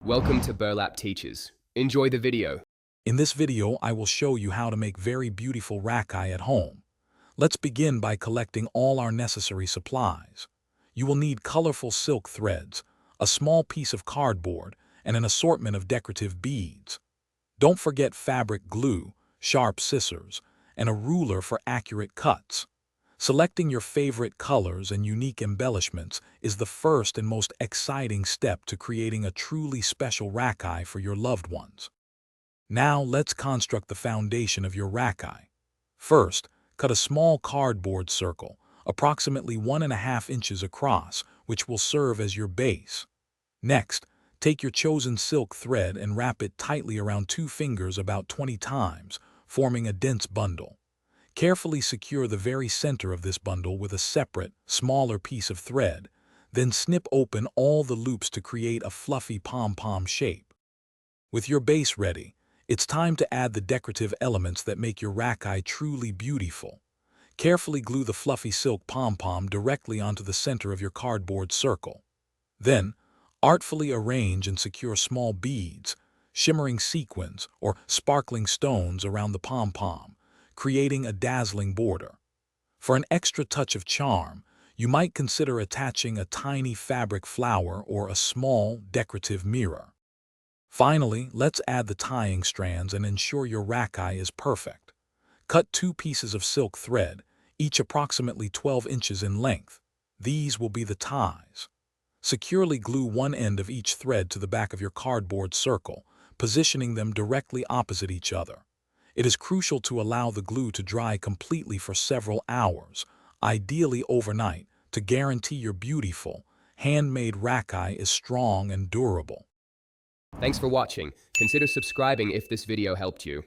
Welcome to Burlap Teachers. Enjoy the video. In this video, I will show you how to make very beautiful Rakhi at home. Let's begin by collecting all our necessary supplies. You will need colorful silk threads, a small piece of cardboard, and an assortment of decorative beads. Don't forget fabric glue, sharp scissors, and a ruler for accurate cuts. Selecting your favorite colors and unique embellishments is the first and most exciting step to creating a truly special Rakhi for your loved ones. Now let's construct the foundation of your Rakhi. First, cut a small cardboard circle, approximately 1.5 inches across, which will serve as your base. Next, take your chosen silk thread and wrap it tightly around 2 fingers about 20 times, forming a dense bundle. Carefully secure the very center of this bundle with a separate, smaller piece of thread, then snip open all the loops to create a fluffy pom-pom shape. With your base ready, it's time to add the decorative elements that make your Rakhi truly beautiful. Carefully glue the fluffy silk pom-pom directly onto the center of your cardboard circle. Then, artfully arrange and secure small beads, shimmering sequins, or sparkling stones around the pom-pom, creating a dazzling border. For an extra touch of charm, you might consider attaching a tiny fabric flower or a small, decorative mirror. Finally, let's add the tying strands and ensure your Rakhi is perfect. Cut 2 pieces of silk thread, each approximately 12 inches in length. These will be the ties. Securely glue one end of each thread to the back of your cardboard circle, positioning them directly opposite each other. It is crucial to allow the glue to dry completely for several hours, ideally overnight, to guarantee your beautiful, handmade Rakhi is strong and durable. Thanks for watching. Consider subscribing if this video helped you.